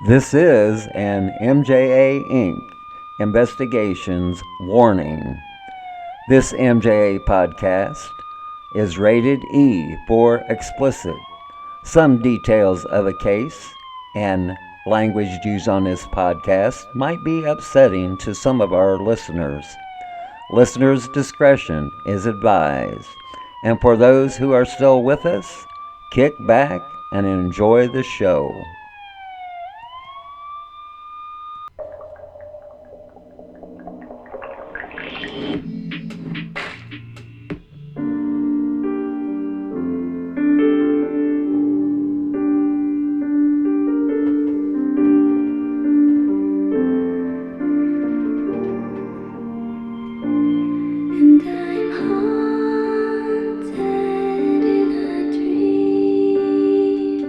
This is an MJA Inc. Investigations warning. This MJA podcast is rated E for explicit. Some details of a case and language used on this podcast might be upsetting to some of our listeners. Listeners' discretion is advised. And for those who are still with us, kick back and enjoy the show. And I'm haunted in a dream.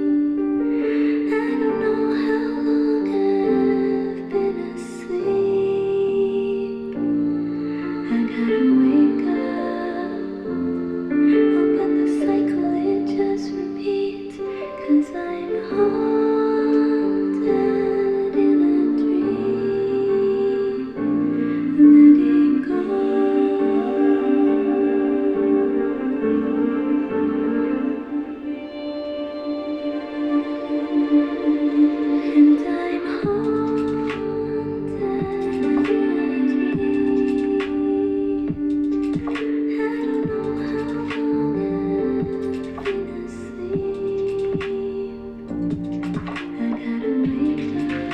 I don't know how long I've been asleep. I gotta wake up. Oh, but the cycle it just repeats. 'Cause I'm haunted in a dream. Letting go. And I'm haunted in a dream. I don't know how long I've been asleep. I gotta wake up.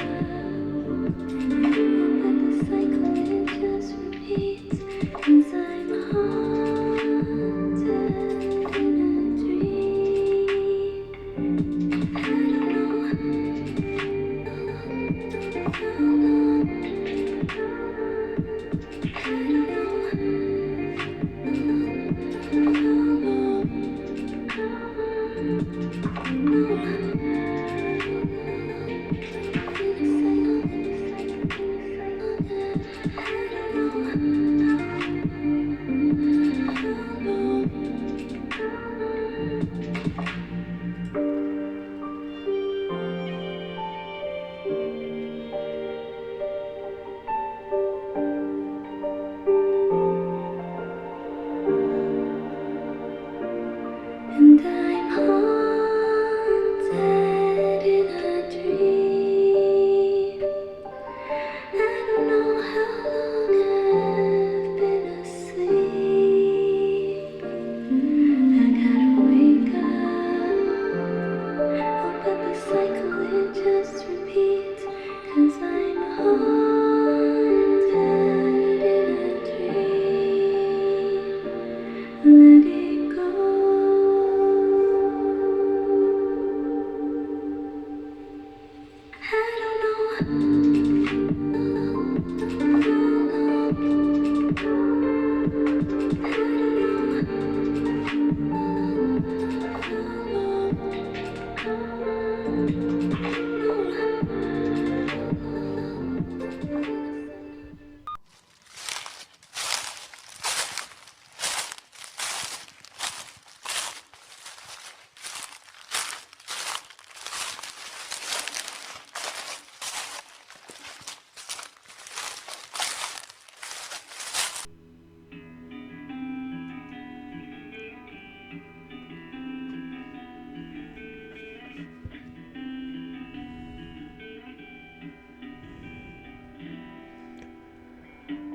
But the cycle it just repeats. 'Cause I'm haunted in a dream. I don't know how long. I don't know And I'm haunted in a dream. I don't know how long I've been asleep. I gotta wake up. Oh, but the cycle it just repeats. 'Cause I'm haunted in a dream. Letting go. I don't know how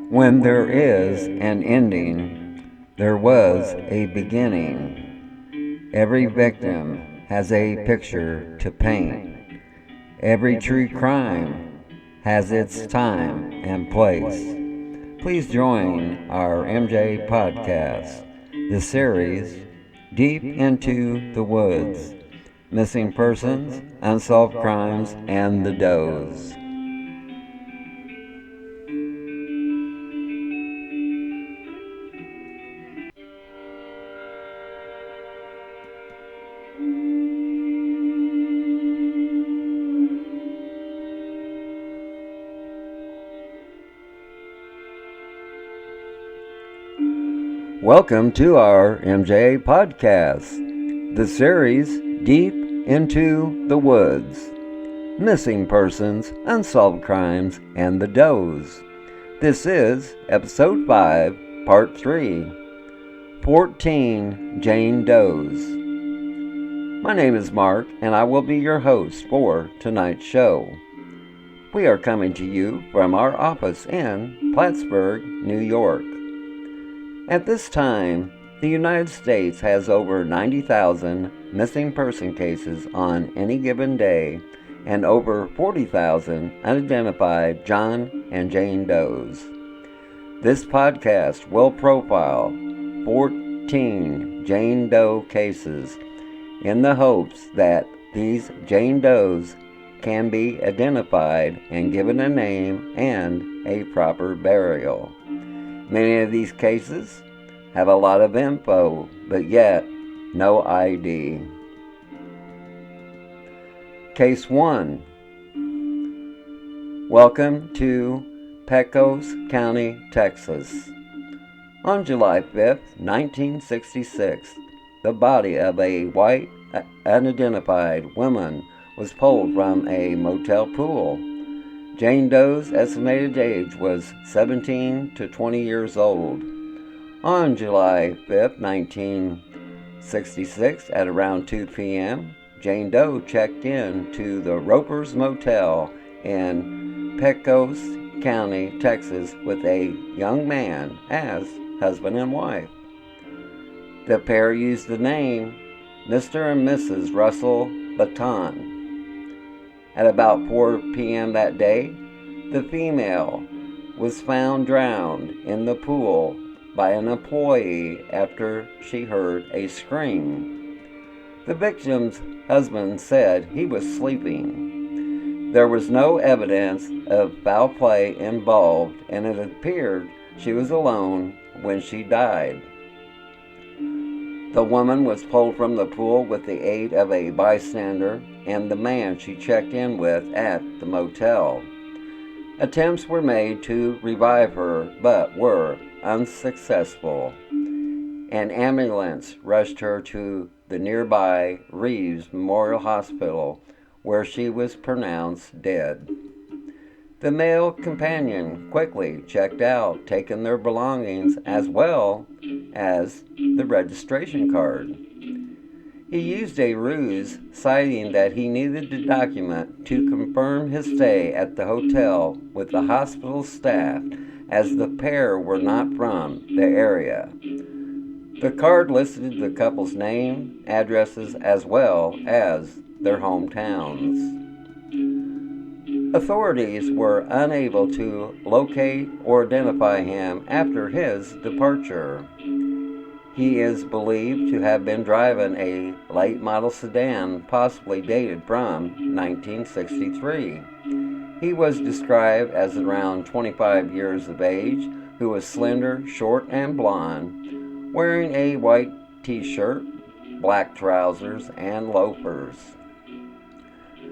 When there is an ending, there was a beginning. Every victim has a picture to paint. Every true crime has its time and place. Please join our MJ podcast, the series Deep into the Woods, Missing Persons, Unsolved Crimes, and the Doe's. Welcome to our MJ podcast, the series Deep into the Woods, Missing Persons, Unsolved Crimes, and the Doe's. This is Episode 5, Part 3, 14 Jane Doe's. My name is Mark, and I will be your host for tonight's show. We are coming to you from our office in Plattsburgh, New York. At this time, the United States has over 90,000 missing person cases on any given day and over 40,000 unidentified John and Jane Doe's. This podcast will profile 14 Jane Doe cases in the hopes that these Jane Doe's can be identified and given a name and a proper burial. Many of these cases have a lot of info, but yet no ID. Case 1. Welcome to Pecos County, Texas. On July 5th, 1966, the body of a white, unidentified woman was pulled from a motel pool. Jane Doe's estimated age was 17 to 20 years old. On July 5th, 1966, at around 2 p.m., Jane Doe checked in to the Roper's Motel in Pecos County, Texas, with a young man as husband and wife. The pair used the name Mr. and Mrs. Russell Baton. At about 4 p.m. that day, the female was found drowned in the pool by an employee after she heard a scream. The victim's husband said he was sleeping. There was no evidence of foul play involved, and it appeared she was alone when she died. The woman was pulled from the pool with the aid of a bystander and the man she checked in with at the motel. Attempts were made to revive her, but were unsuccessful. An ambulance rushed her to the nearby Reeves Memorial Hospital, where she was pronounced dead. The male companion quickly checked out, taking their belongings as well as the registration card. He used a ruse, citing that he needed the document to confirm his stay at the hotel with the hospital staff, as the pair were not from the area. The card listed the couple's name, addresses, as well as their hometowns. Authorities were unable to locate or identify him after his departure. He is believed to have been driving a late model sedan, possibly dated from 1963. He was described as around 25 years of age, who was slender, short, and blonde, wearing a white t-shirt, black trousers, and loafers.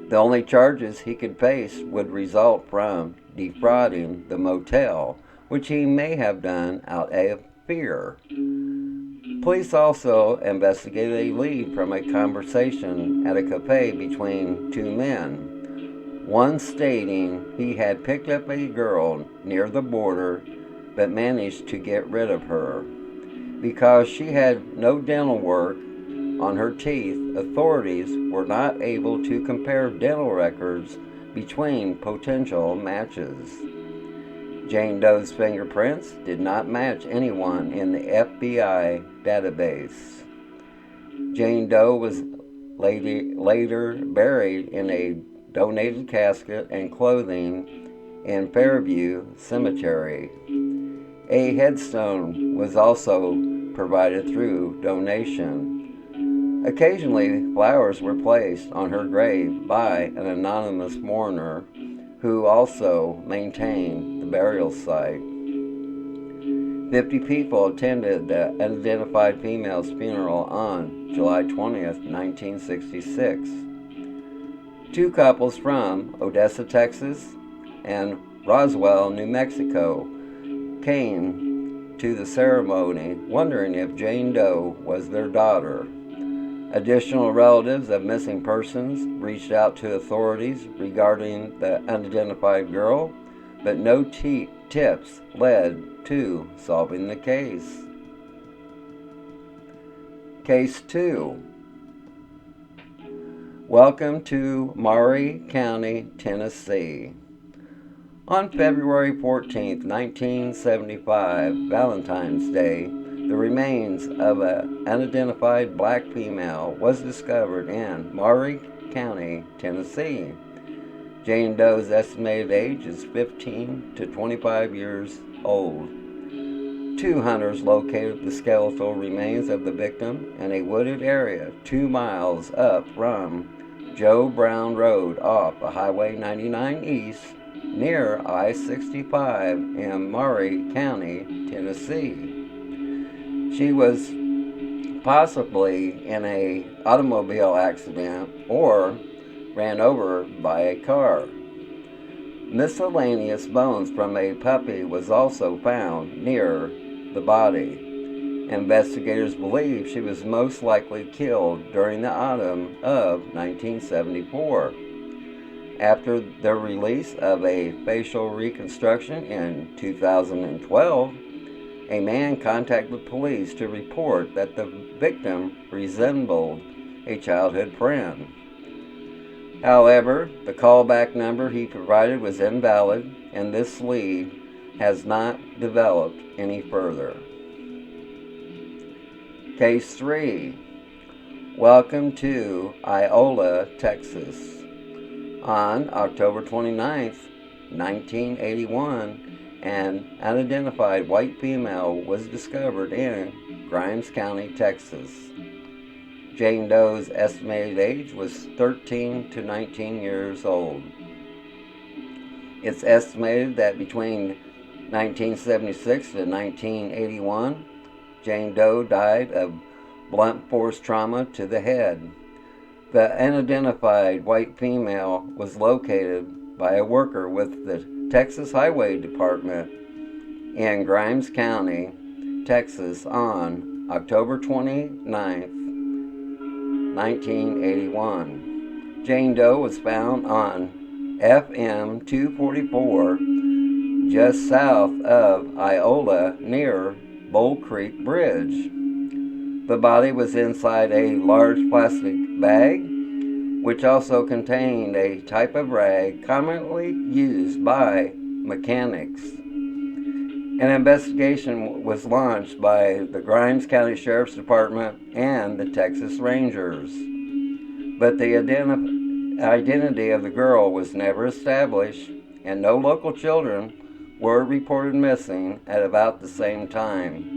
The only charges he could face would result from defrauding the motel, which he may have done out of fear. Police also investigated a lead from a conversation at a cafe between two men, one stating he had picked up a girl near the border but managed to get rid of her. Because she had no dental work on her teeth, authorities were not able to compare dental records between potential matches. Jane Doe's fingerprints did not match anyone in the FBI database. Jane Doe was later buried in a donated casket and clothing in Fairview Cemetery. A headstone was also provided through donation. Occasionally, flowers were placed on her grave by an anonymous mourner who also maintained the burial site. 50 people attended the unidentified female's funeral on July 20th, 1966. Two couples from Odessa, Texas, and Roswell, New Mexico, came to the ceremony wondering if Jane Doe was their daughter. Additional relatives of missing persons reached out to authorities regarding the unidentified girl, but no tips led to solving the case. Case 2. Welcome to Maury County, Tennessee. On February 14, 1975, Valentine's Day, the remains of an unidentified black female was discovered in Maury County, Tennessee. Jane Doe's estimated age is 15 to 25 years old. Two hunters located the skeletal remains of the victim in a wooded area 2 miles up from Joe Brown Road off of Highway 99 East near I-65 in Maury County, Tennessee. She was possibly in an automobile accident or ran over by a car. Miscellaneous bones from a puppy was also found near the body. Investigators believe she was most likely killed during the autumn of 1974. After the release of a facial reconstruction in 2012, a man contacted police to report that the victim resembled a childhood friend. However, the callback number he provided was invalid, and this lead has not developed any further. Case 3. Welcome to Iola, Texas. On October 29, 1981, an unidentified white female was discovered in Grimes County, Texas. Jane Doe's estimated age was 13 to 19 years old. It's estimated that between 1976 to 1981, Jane Doe died of blunt force trauma to the head. The unidentified white female was located by a worker with the Texas Highway Department in Grimes County, Texas on October 29, 1981. Jane Doe was found on FM 244 just south of Iola near Bull Creek Bridge. The body was inside a large plastic bag, which also contained a type of rag commonly used by mechanics. An investigation was launched by the Grimes County Sheriff's Department and the Texas Rangers, but the identity of the girl was never established, and no local children were reported missing at about the same time.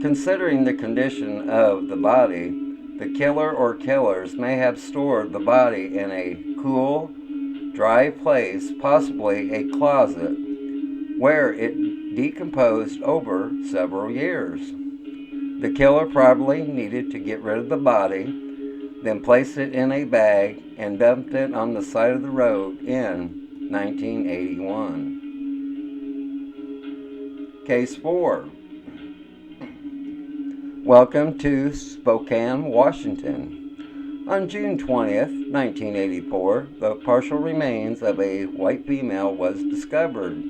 Considering the condition of the body, the killer or killers may have stored the body in a cool, dry place, possibly a closet, where it decomposed over several years. The killer probably needed to get rid of the body, then placed it in a bag and dumped it on the side of the road in 1981. Case 4. Welcome to Spokane, Washington. On June 20th, 1984, the partial remains of a white female was discovered.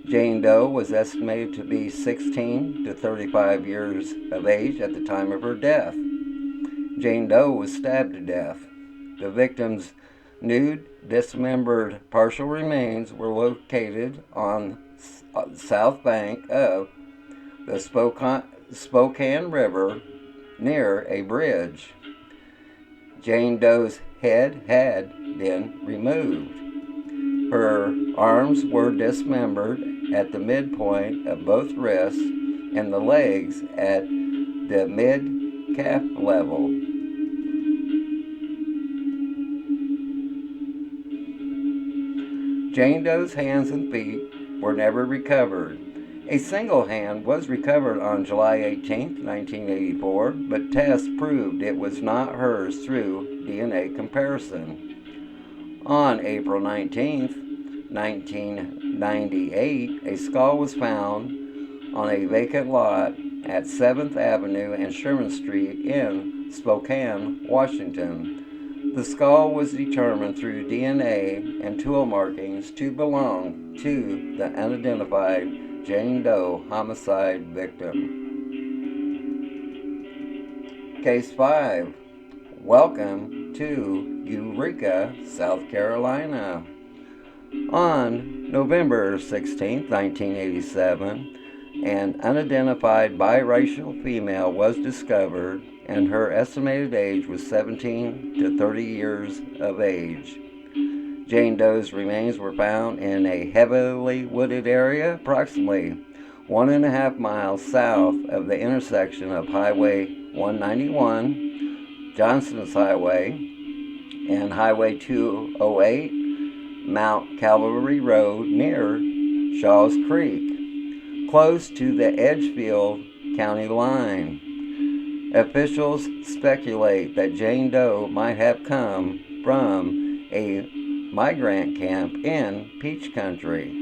Jane Doe was estimated to be 16 to 35 years of age at the time of her death. Jane Doe was stabbed to death. The victim's nude, dismembered partial remains were located on the south bank of the Spokane River near a bridge. Jane Doe's head had been removed. Her arms were dismembered at the midpoint of both wrists and the legs at the mid-calf level. Jane Doe's hands and feet were never recovered. A single hand was recovered on July 18, 1984, but tests proved it was not hers through DNA comparison. On April 19, 1998, a skull was found on a vacant lot at 7th Avenue and Sherman Street in Spokane, Washington. The skull was determined through DNA and tool markings to belong to the unidentified Jane Doe homicide victim. Case 5. Welcome to Eureka, South Carolina. On November 16, 1987, an unidentified biracial female was discovered, and her estimated age was 17 to 30 years of age. Jane Doe's remains were found in a heavily wooded area approximately 1.5 miles south of the intersection of Highway 191, Johnson's Highway, and Highway 208, Mount Calvary Road near Shaw's Creek, close to the Edgefield County line. Officials speculate that Jane Doe might have come from a migrant camp in Peach Country.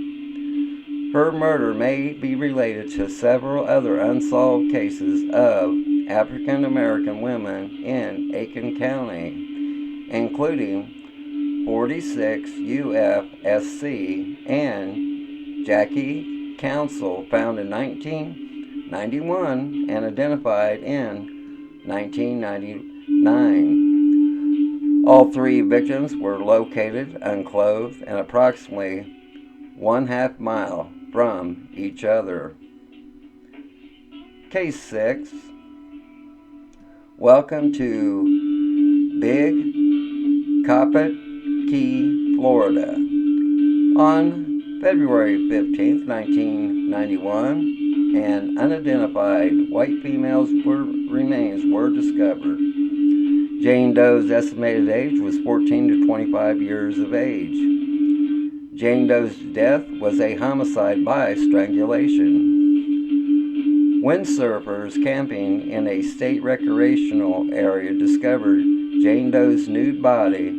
Her murder may be related to several other unsolved cases of African American women in Aiken County, including 46 UFSC and Jackie Council, found in 1991 and identified in 1999. All three victims were located unclothed and approximately 1/2 mile from each other. Case 6. Welcome to Big Coppitt Key, Florida. On February 15, 1991, an unidentified white female's remains were discovered. Jane Doe's estimated age was 14 to 25 years of age. Jane Doe's death was a homicide by strangulation. Windsurfers camping in a state recreational area discovered Jane Doe's nude body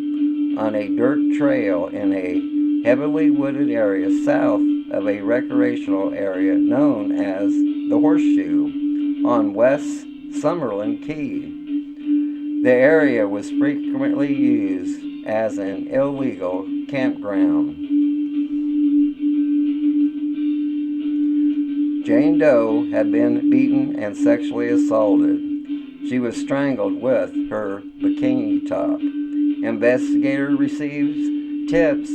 on a dirt trail in a heavily wooded area south of a recreational area known as the Horseshoe on West Summerlin Key. The area was frequently used as an illegal campground. Jane Doe had been beaten and sexually assaulted. She was strangled with her bikini top. Investigator receives tips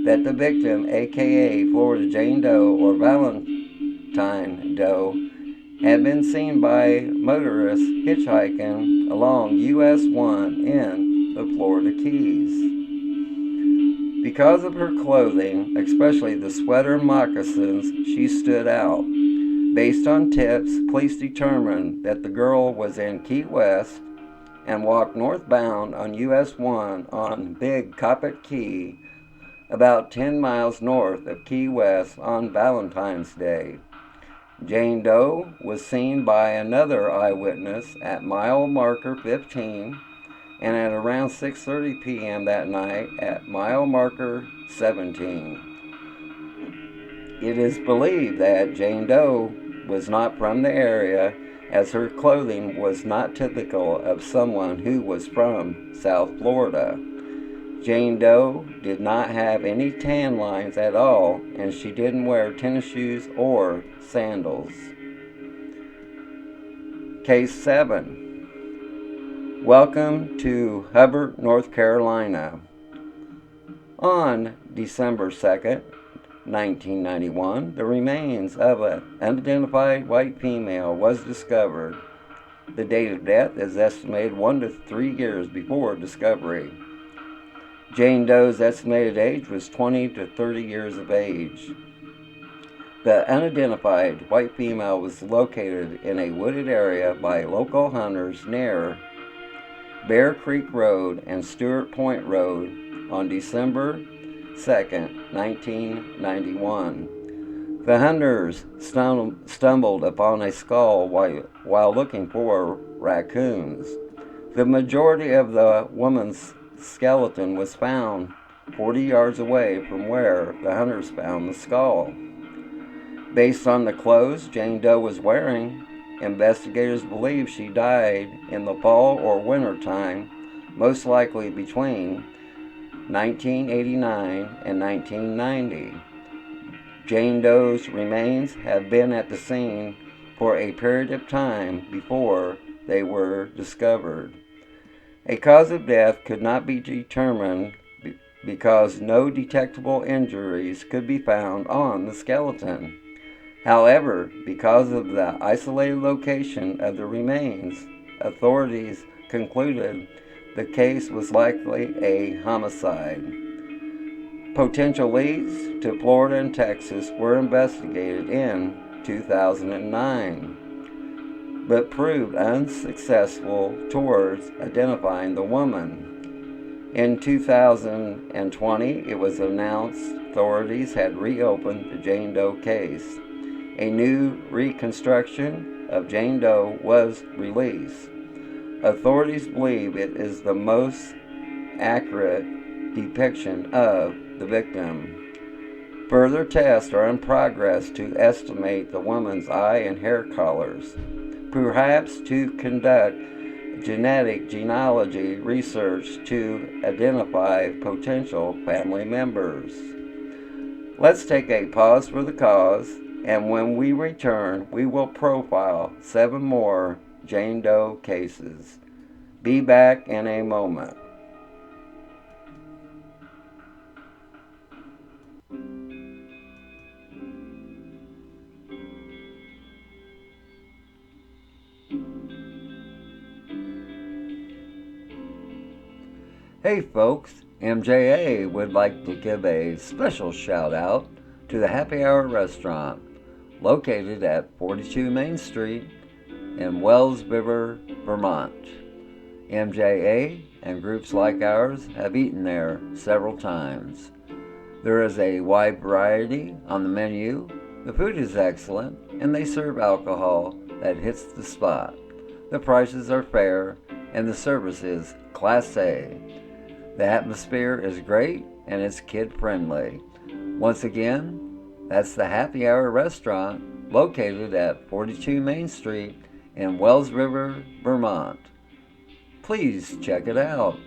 that the victim, aka Florida Jane Doe or Valentine Doe, had been seen by motorists hitchhiking along US 1 in the Florida Keys. Because of her clothing, especially the sweater and moccasins, she stood out. Based on tips, police determined that the girl was in Key West and walked northbound on US 1 on Big Coppitt Key, about 10 miles north of Key West on Valentine's Day. Jane Doe was seen by another eyewitness at mile marker 15 and at around 6:30 p.m. that night at mile marker 17. It is believed that Jane Doe was not from the area, as her clothing was not typical of someone who was from South Florida. Jane Doe did not have any tan lines at all, and she didn't wear tennis shoes or sandals. Case 7. Welcome to Hubbard, North Carolina. On December 2nd, 1991, the remains of an unidentified white female was discovered. The date of death is estimated 1 to 3 years before discovery. Jane Doe's estimated age was 20 to 30 years of age. The unidentified white female was located in a wooded area by local hunters near Bear Creek Road and Stewart Point Road on December 2nd, 1991. The hunters stumbled upon a skull while looking for raccoons. The majority of the woman's skeleton was found 40 yards away from where the hunters found the skull. Based on the clothes Jane Doe was wearing, investigators believe she died in the fall or winter time, most likely between 1989 and 1990. Jane Doe's remains have been at the scene for a period of time before they were discovered. A cause of death could not be determined because no detectable injuries could be found on the skeleton. However, because of the isolated location of the remains, authorities concluded the case was likely a homicide. Potential leads to Florida and Texas were investigated in 2009, but proved unsuccessful towards identifying the woman. In 2020, it was announced authorities had reopened the Jane Doe case. A new reconstruction of Jane Doe was released. Authorities believe it is the most accurate depiction of the victim. Further tests are in progress to estimate the woman's eye and hair colors, perhaps to conduct genetic genealogy research to identify potential family members. Let's take a pause for the cause, and when we return, we will profile 7 more Jane Doe cases. Be back in a moment. Hey folks, MJA would like to give a special shout out to the Happy Hour restaurant located at 42 Main Street in Wells River, Vermont. MJA and groups like ours have eaten there several times. There is a wide variety on the menu, the food is excellent, and they serve alcohol that hits the spot. The prices are fair, and the service is Class A. The atmosphere is great, and it's kid-friendly. Once again, that's the Happy Hour restaurant located at 42 Main Street in Wells River, Vermont. Please check it out.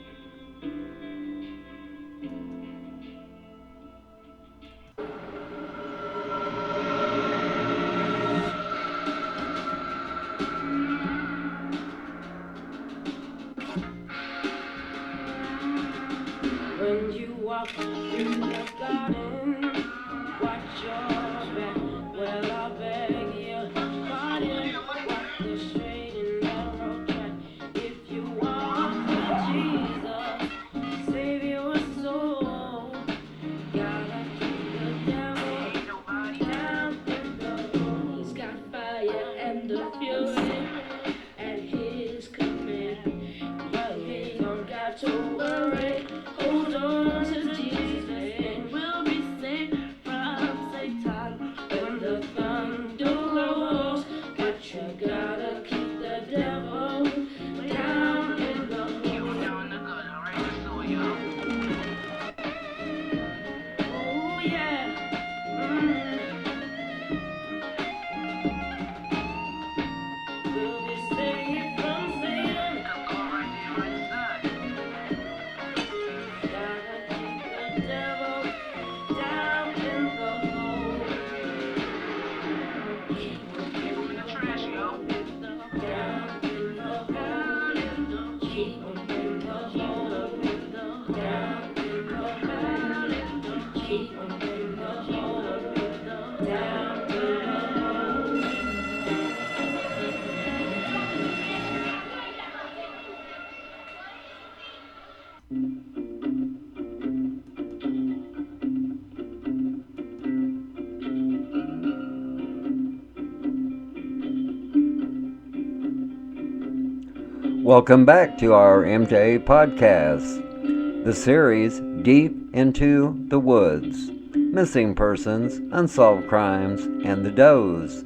When you walk through the garden, watch your back. Well, I beg you, pardon. Walk the straight and narrow track. If you want Jesus, save your soul. Gotta keep the devil down in the hole. He's got fire and the fury at his command, but he don't got to worry. Hold on to Jesus and we'll be safe from Satan when the thunder rolls. But you gotta keep the devil down in the hole. Oh yeah. We'll be safe from Satan. Gotta keep the devil down in the hole. Keep him in the trash, yo. Down in the hole. Keep him in the hole. Down in the hole. Keep him in the hole. Down in the hole. Welcome back to our MJ podcast, the series Deep into the Woods, Missing Persons, Unsolved Crimes, and the Doe's.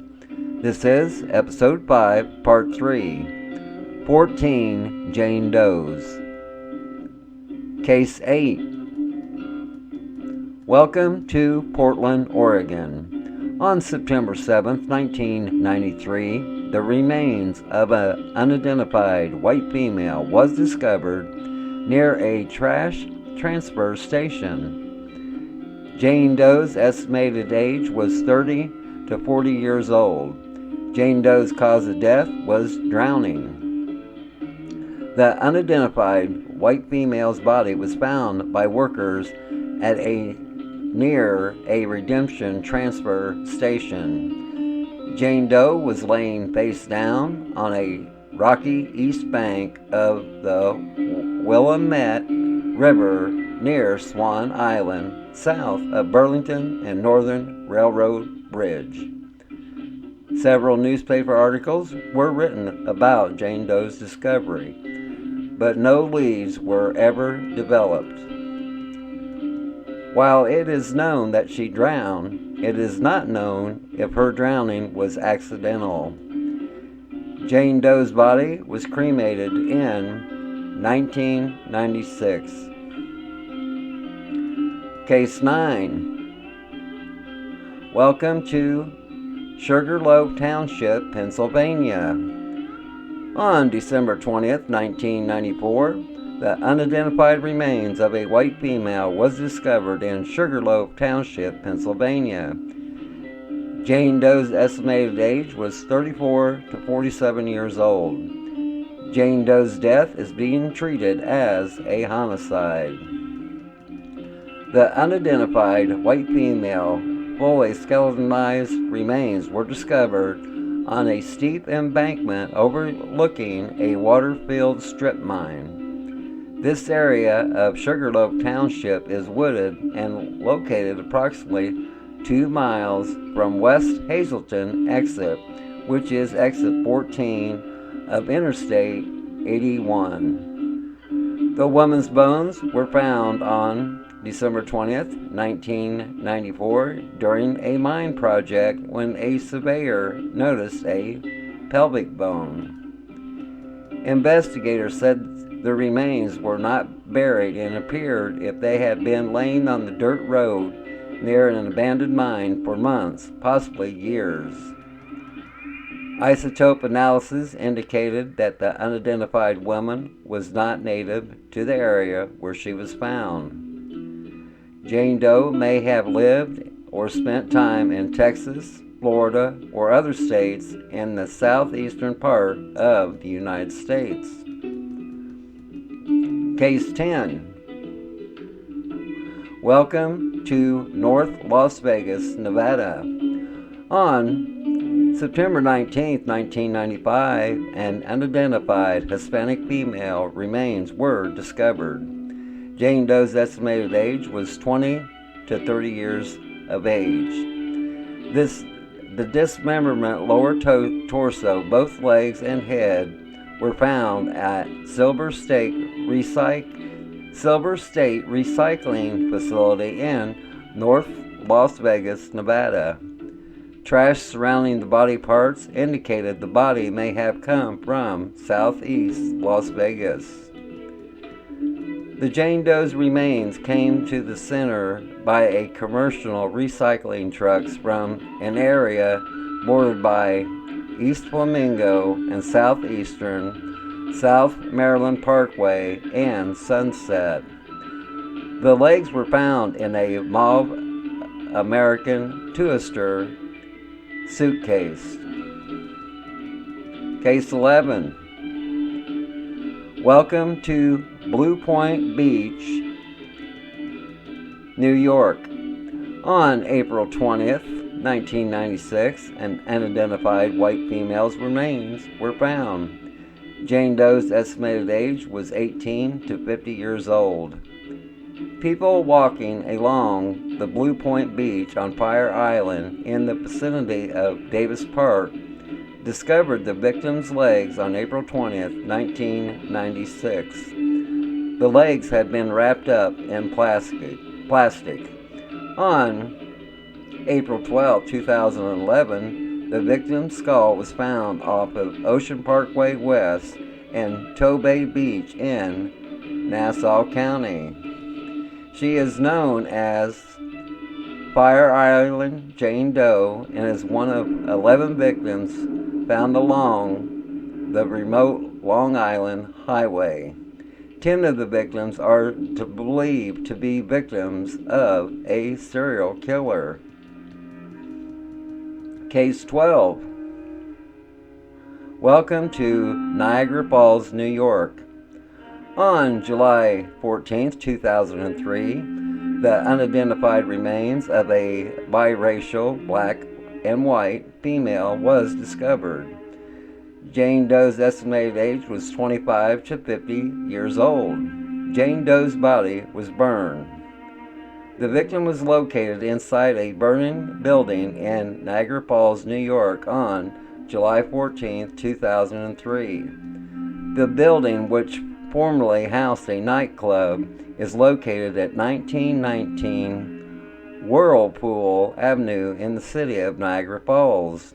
This is Episode 5, Part 3, 14 Jane Doe's. Case 8. Welcome to Portland, Oregon. On September 7, 1993, the remains of an unidentified white female was discovered near a trash transfer station. Jane Doe's estimated age was 30 to 40 years old. Jane Doe's cause of death was drowning. The unidentified white female's body was found by workers near a redemption transfer station. Jane Doe was laying face down on a rocky east bank of the Willamette River near Swan Island, south of Burlington and Northern Railroad Bridge. Several newspaper articles were written about Jane Doe's discovery, but no leads were ever developed. While it is known that she drowned, it is not known if her drowning was accidental. Jane Doe's body was cremated in 1996. Case 9. Welcome to Sugarloaf Township, Pennsylvania. On December 20th, 1994, the unidentified remains of a white female was discovered in Sugarloaf Township, Pennsylvania. Jane Doe's estimated age was 34 to 47 years old. Jane Doe's death is being treated as a homicide. The unidentified white female, fully skeletonized remains were discovered on a steep embankment overlooking a water-filled strip mine. This area of Sugarloaf Township is wooded and located approximately 2 miles from West Hazleton exit, which is exit 14 of Interstate 81. The woman's bones were found on December 20th, 1994, during a mine project when a surveyor noticed a pelvic bone. Investigators said the remains were not buried and appeared if they had been laying on the dirt road near an abandoned mine for months, possibly years. Isotope analysis indicated that the unidentified woman was not native to the area where she was found. Jane Doe may have lived or spent time in Texas, Florida, or other states in the southeastern part of the United States. Case 10. Welcome to North Las Vegas, Nevada. On September 19, 1995, an unidentified Hispanic female remains were discovered. Jane Doe's estimated age was 20 to 30 years of age. The dismemberment, lower torso, both legs, and head were found at Silver State Recycling Facility in North Las Vegas, Nevada. Trash surrounding the body parts indicated the body may have come from southeast Las Vegas. The Jane Doe's remains came to the center by a commercial recycling trucks from an area bordered by East Flamingo and Southeastern, South Maryland Parkway, and Sunset. The legs were found in a mauve American Tourister suitcase. Case 11. Welcome to Blue Point Beach, New York. On April 20th, 1996, an unidentified white female's remains were found. Jane Doe's estimated age was 18 to 50 years old. People walking along the Blue Point Beach on Fire Island in the vicinity of Davis Park discovered the victim's legs on April 20th, 1996. The legs had been wrapped up in plastic. On April 12, 2011, the victim's skull was found off of Ocean Parkway West and Tobay Beach in Nassau County. She is known as Fire Island Jane Doe and is one of 11 victims found along the remote Long Island Highway. 10 of the victims are believed to be victims of a serial killer. Case 12. Welcome to Niagara Falls, New York. On July 14, 2003, the unidentified remains of a biracial black and white female was discovered. Jane Doe's estimated age was 25 to 50 years old. Jane Doe's body was burned. The victim was located inside a burning building in Niagara Falls, New York on July 14, 2003. The building, which formerly housed a nightclub, is located at 1919 Whirlpool Avenue in the city of Niagara Falls.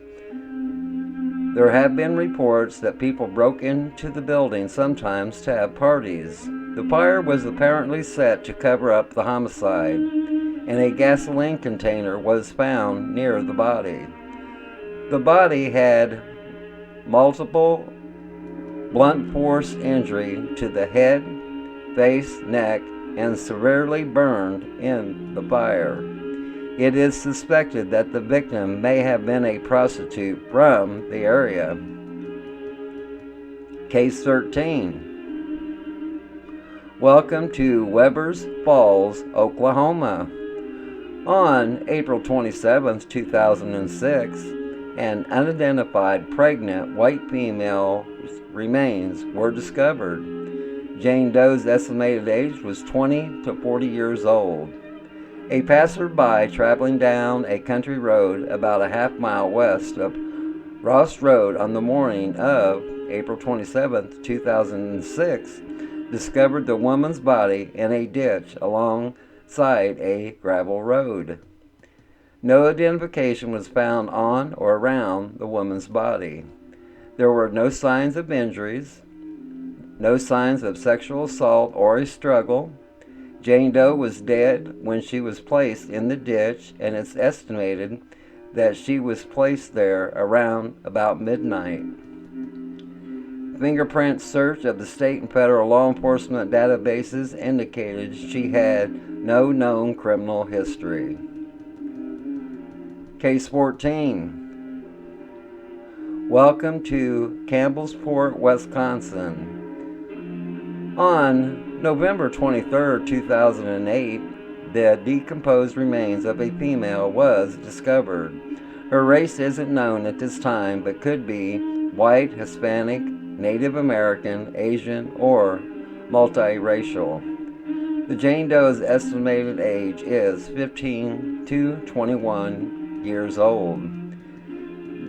There have been reports that people broke into the building sometimes to have parties. The fire was apparently set to cover up the homicide, and a gasoline container was found near the body. The body had multiple blunt force injury to the head, face, neck, and severely burned in the fire. It is suspected that the victim may have been a prostitute from the area. Case 13. Welcome to Weber's Falls, Oklahoma. On April 27, 2006, an unidentified pregnant white female remains were discovered. Jane Doe's estimated age was 20 to 40 years old. A passerby traveling down a country road about a half-mile west of Ross Road on the morning of April 27, 2006, discovered the woman's body in a ditch alongside a gravel road. No identification was found on or around the woman's body. There were no signs of injuries, no signs of sexual assault or a struggle. Jane Doe was dead when she was placed in the ditch, and it's estimated that she was placed there around about midnight. Fingerprint search of the state and federal law enforcement databases indicated she had no known criminal history. Case 14. Welcome to Campbellsport, Wisconsin. On November 23, 2008, the decomposed remains of a female was discovered. Her race isn't known at this time, but could be white, Hispanic, Native American, Asian, or multiracial. The Jane Doe's estimated age is 15 to 21 years old.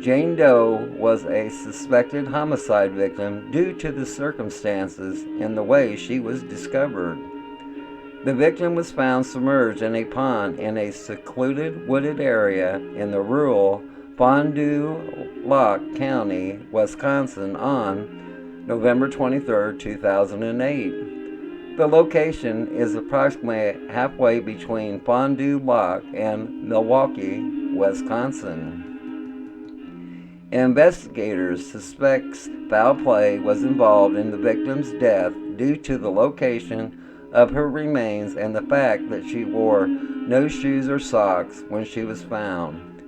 Jane Doe was a suspected homicide victim due to the circumstances and the way she was discovered. The victim was found submerged in a pond in a secluded wooded area in the rural Fond du Lac County, Wisconsin on November 23, 2008. The location is approximately halfway between Fond du Lac and Milwaukee, Wisconsin. Investigators suspect foul play was involved in the victim's death due to the location of her remains and the fact that she wore no shoes or socks when she was found.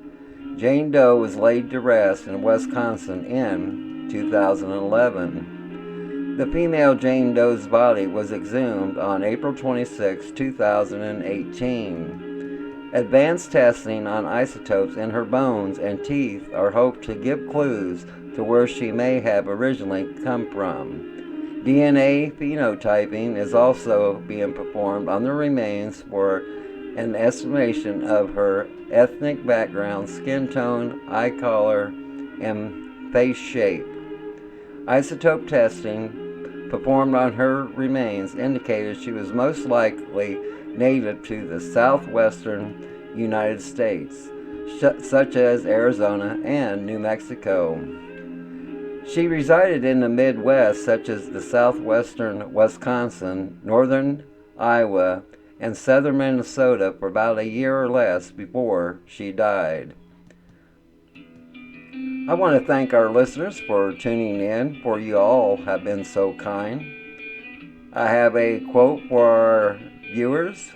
Jane Doe was laid to rest in Wisconsin in 2011. The female Jane Doe's body was exhumed on April 26, 2018. Advanced testing on isotopes in her bones and teeth are hoped to give clues to where she may have originally come from. DNA phenotyping is also being performed on the remains for an estimation of her ethnic background, skin tone, eye color, and face shape. Isotope testing performed on her remains indicated she was most likely native to the southwestern United States, such as Arizona and New Mexico. She resided in the Midwest, such as the southwestern Wisconsin, northern Iowa, and southern Minnesota for about a year or less before she died. I want to thank our listeners for tuning in, for you all have been so kind. I have a quote for our viewers.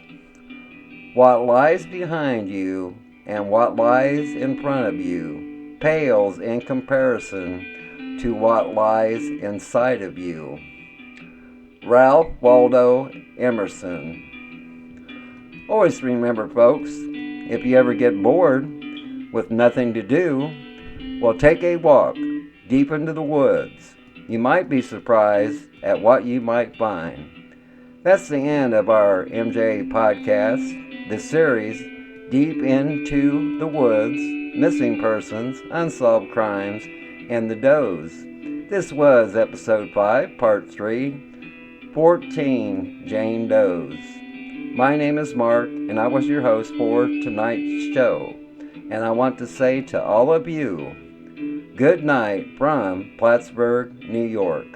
What lies behind you and what lies in front of you pales in comparison to what lies inside of you. Ralph Waldo Emerson. Always remember, folks, if you ever get bored with nothing to do, well, take a walk deep into the woods. You might be surprised at what you might find. That's the end of our MJ podcast, the series Deep into the Woods, Missing Persons, Unsolved Crimes, and the Doe's. This was episode 5, part 3, 14 Jane Doe's. My name is Mark, and I was your host for tonight's show. And I want to say to all of you, good night from Plattsburgh, New York.